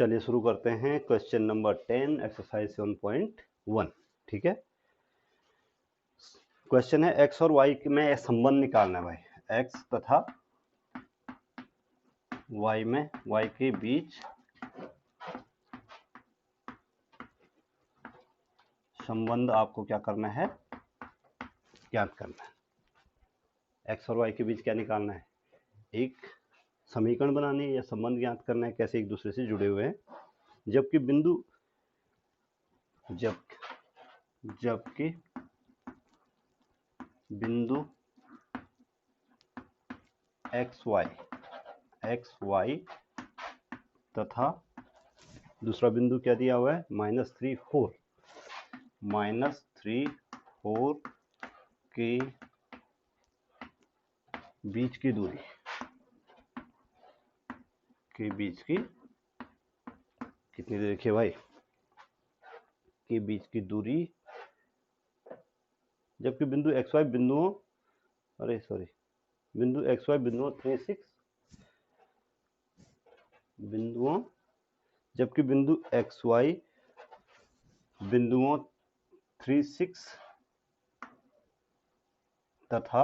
चलिए शुरू करते हैं क्वेश्चन नंबर 10 एक्सरसाइज 7.1। ठीक है, क्वेश्चन है एक्स और वाई में संबंध निकालना है भाई। एक्स तथा वाई में वाई के बीच संबंध आपको क्या करना है, ज्ञात करना है। एक्स और वाई के बीच क्या निकालना है, एक समीकरण बनानी है या संबंध ज्ञात करना है, कैसे एक दूसरे से जुड़े हुए हैं। जबकि बिंदु एक्स वाई तथा दूसरा बिंदु क्या दिया हुआ है, -3 4 के बीच की दूरी कितनी देखिए भाई, के बीच की दूरी। जबकि बिंदु एक्स वाई बिंदुओं जबकि बिंदु एक्स वाई बिंदुओं 3 6 तथा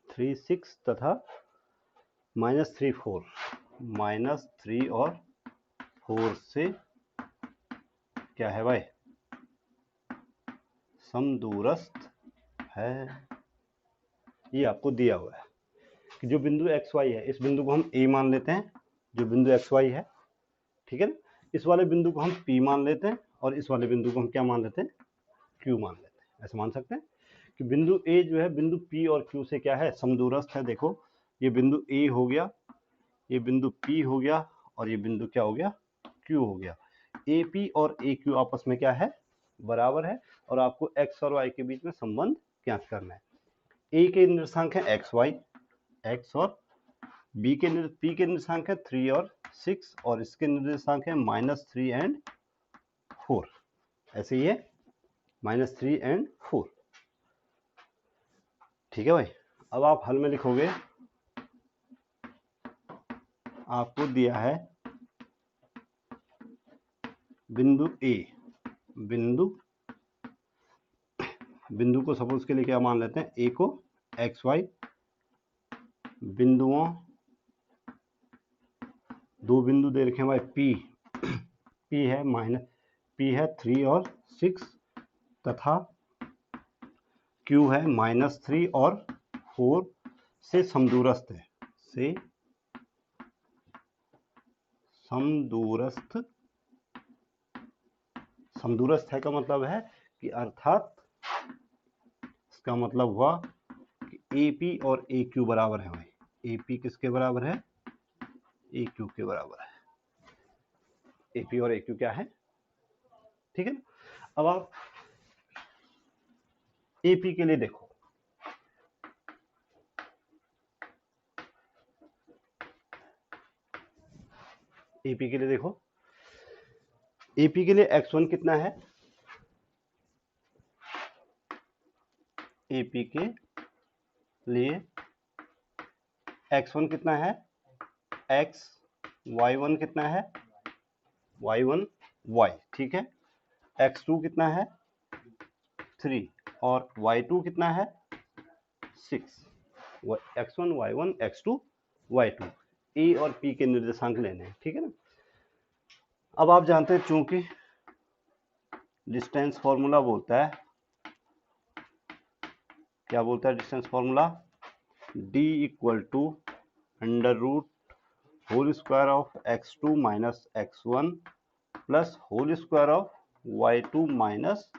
3 और 4 से क्या है भाई, समदूरस्थ है। ये आपको दिया हुआ है कि जो बिंदु एक्स वाई है, इस बिंदु को हम ए मान लेते हैं, जो बिंदु एक्स वाई है, ठीक है ना। इस वाले बिंदु को हम पी मान लेते हैं और इस वाले बिंदु को हम क्या मान लेते हैं, क्यू मान लेते हैं। ऐसे मान सकते हैं कि बिंदु ए जो है बिंदु पी और क्यू से क्या है, समदूरस्थ है। देखो ये बिंदु ए हो गया, ये बिंदु पी हो गया और ये बिंदु क्या हो गया, क्यू हो गया। ए पी और ए क्यू आपस में क्या है, बराबर है। और आपको एक्स और वाई के बीच में संबंध ज्ञात करना है। ए के निर्देशांक है एक्स वाई, एक्स, और पी के निर्देशांक है 3 और 6 और इसके निर्देशांक है -3 एंड 4। ऐसे ही है -3 एंड 4। ठीक है भाई। अब आप हल में लिखोगे, आपको दिया है बिंदु ए, बिंदु को सपोज के लिए क्या मान लेते हैं, ए को एक्स वाई बिंदुओं, दो बिंदु दे रखे हैं भाई, पी है 3 और 6 तथा क्यू है -3 और 4 से समदूरस्थ है, समदूरस्थ है का मतलब है कि अर्थात इसका मतलब हुआ कि ए पी और ए क्यू बराबर है भाई। ए पी किसके बराबर है, ए क्यू के बराबर है। ए पी और ए क्यू क्या है, ठीक है ना। अब आप ए पी के लिए देखो, एपी के लिए देखो, एपी के लिए x1 कितना है, एपी के लिए x1 कितना है, x, y1 कितना है, y1 y, ठीक है। x2 कितना है 3 और y2 कितना है 6। x1 y1 x2 y2, ए और पी के निर्देशांक लेने हैं, ठीक है ना। अब आप जानते हैं चूंकि डिस्टेंस फॉर्मूला बोलता है, क्या बोलता है distance formula, d equal to √² of x2 minus x1 plus ² of y2 minus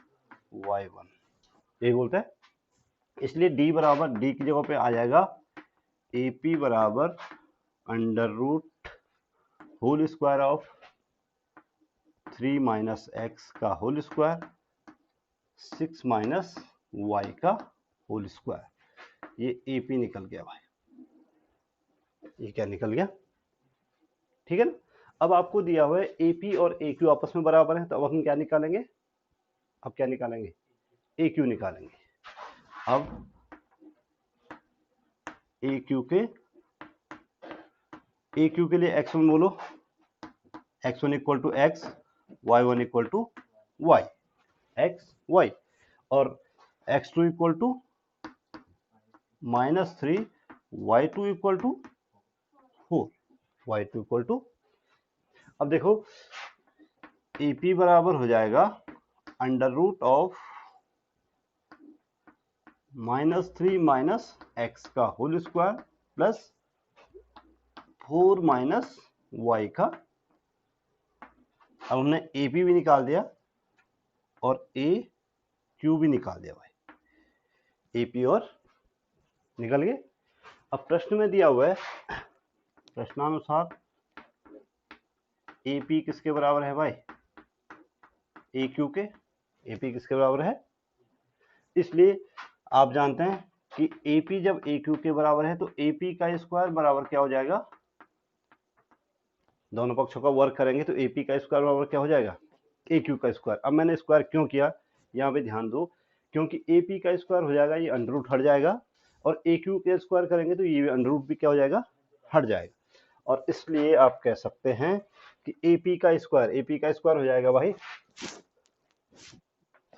y1, यही बोलता है। इसलिए d बराबर, d की जगह पे आ जाएगा AP बराबर √² ऑफ 3 माइनस x का होल स्क्वायर 6 माइनस y का होल स्क्वायर। ये AP निकल गया भाई, ये क्या निकल गया, ठीक है ना। अब आपको दिया हुआ है AP और AQ आपस में बराबर है, तो अब हम क्या निकालेंगे, अब क्या निकालेंगे, AQ निकालेंगे। अब ए क्यू के लिए x1 बोलो, x1 equal to x, y1 equal to y, x y, और x2 equal to -3, y2 equal to 4, y2 equal to, अब देखो AP बराबर हो जाएगा under root of -3 minus x का whole square plus 4 minus y का। अब हमने AP भी निकाल दिया और AQ भी निकाल दिया भाई, AP और निकल गए। अब प्रश्न में दिया हुआ है, प्रश्नानुसार AP किसके बराबर है भाई, AQ के, AP किसके बराबर है, इसलिए आप जानते हैं कि AP जब AQ के बराबर है तो AP का स्क्वायर बराबर क्या हो जाएगा, दोनों पक्षों का वर्क करेंगे तो AP का स्क्वायर बराबर क्या हो जाएगा, AQ का स्क्वायर। अब मैंने स्क्वायर क्यों किया, यहाँ पे ध्यान दो, क्योंकि AP का स्क्वायर हो जाएगा, ये अंडर रूट हट जाएगा, और AQ के स्क्वायर करेंगे तो ये अंडर रूट भी क्या हो जाएगा, हट जाएगा, और इसलिए आप कह सकते हैं कि AP का स्क्वायर हो जाएगा भाई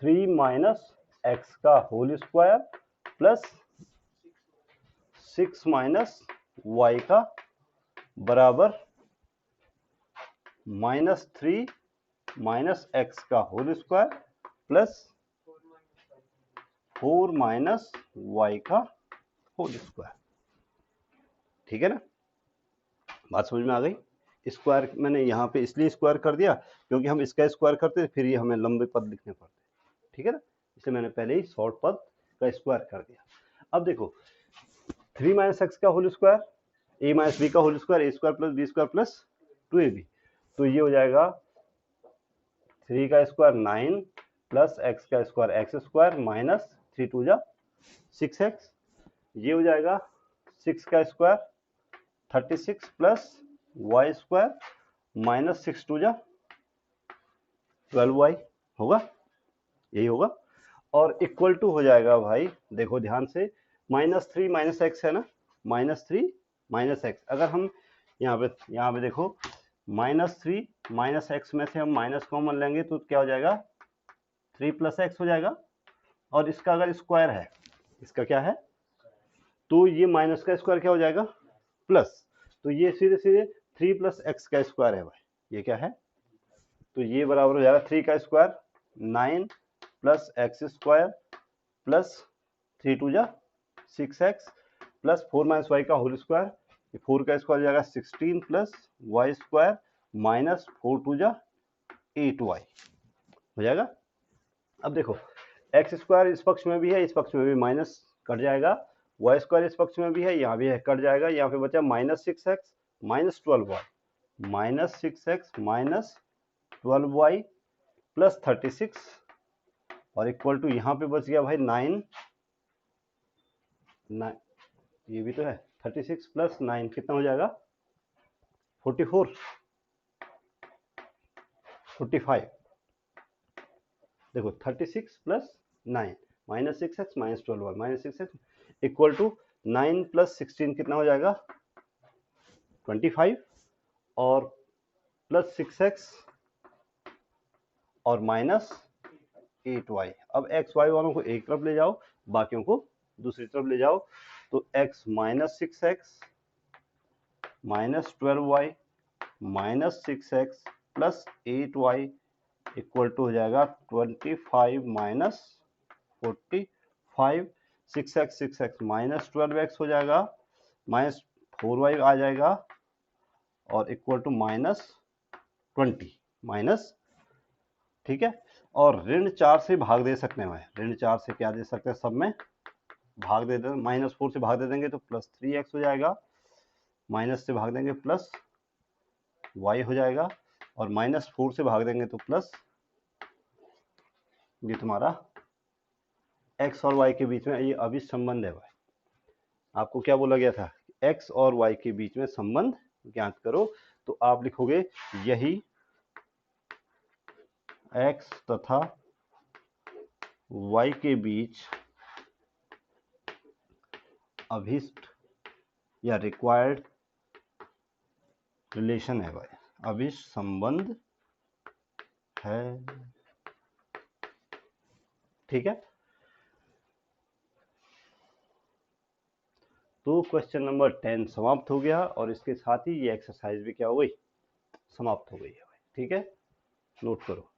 3 माइनस एक्स का whole square plus 6 minus y का बराबर -3 माइनस एक्स का whole square plus 4 minus y का होल स्क्वायर। ठीक है ना, बात समझ में आ गई। स्क्वायर मैंने यहाँ पे इसलिए स्क्वायर कर दिया क्योंकि हम इसका स्क्वायर करते फिर ये हमें लंबे पद लिखने पड़ते, ठीक है ना, इसलिए मैंने पहले ही शॉर्ट पद का स्क्वायर कर दिया। अब देखो 3 माइनस एक्स का whole square, a minus b का whole square, a square plus b square plus 2ab, तो ये हो जाएगा 3 का स्क्वायर 9 प्लस एक्स का स्क्वायर एक्स स्क्वायर माइनस 3 2 जा 6x, ये हो जाएगा 6 का square 36 plus y square minus 6 2 जा 12y होगा, यही होगा, और इक्वल टू हो जाएगा भाई, देखो ध्यान से, -3 माइनस एक्स है ना, -3 माइनस एक्स, अगर हम यहाँ पे देखो -3 माइनस एक्स में से हम माइनस कॉमन लेंगे तो क्या हो जाएगा 3 प्लस एक्स हो जाएगा, और इसका अगर स्क्वायर है, इसका क्या है, तो ये माइनस का स्क्वायर क्या हो जाएगा प्लस, तो ये सीधे सीधे 3 प्लस एक्स का स्क्वायर है भाई, ये क्या है, तो ये बराबर हो जाएगा 3 का square 9 plus x square plus 3 2 जा 6x प्लस 4 माइनस वाई का होल स्क्वायर, 4 का स्क्वायर हो जाएगा 16 प्लस वाई स्क्वायर माइनस 4 2 जा 8y हो जाएगा। अब देखो एक्स स्क्वायर इस पक्ष में भी है, इस पक्ष में भी माइनस कट जाएगा, वाई स्क्वायर इस पक्ष में भी है, यहाँ भी है, कट जाएगा, यहाँ पे बचा -6x minus 12y, -6x minus 12y plus 36, और इक्वल टू यहाँ पे बच गया भाई 9, ये भी तो है 36 प्लस 9 कितना हो जाएगा 44 45, देखो 36 plus 9 -6x minus 12y minus 6x equal to 9 plus 16 कितना हो जाएगा 25, और प्लस 6x और माइनस 8y। अब x y वालों को एक तरफ ले जाओ, बाकियों को दूसरी तरफ ले जाओ, तो x minus 6x minus 12y minus 6x plus 8y equal to हो जाएगा 25 माइनस 45, 6x माइनस 12x हो जाएगा, माइनस 4y आ जाएगा, और इक्वल टू -20 माइनस, ठीक है, और ऋण 4 से भाग दे सकते हैं, ऋण 4 से क्या दे सकते हैं, सब में भाग दे दें, -4 से भाग दे देंगे तो प्लस 3x हो जाएगा, माइनस से भाग देंगे प्लस y हो जाएगा, और -4 से भाग देंगे तो प्लस, ये तुम्हारा x और y के बीच में ये अभी संबंध है भाई, आपको क्या बोला गया था, x और y के बीच में संबंध ज्ञात करो, तो आप लिखोगे यही x तथा y के बीच अभिष्ट या रिक्वायर्ड रिलेशन है भाई, अविश संबंध है। ठीक है, तो क्वेश्चन नंबर 10 समाप्त हो गया और इसके साथ ही ये एक्सरसाइज भी क्या हो गई, समाप्त हो गई है भाई। ठीक है, नोट करो।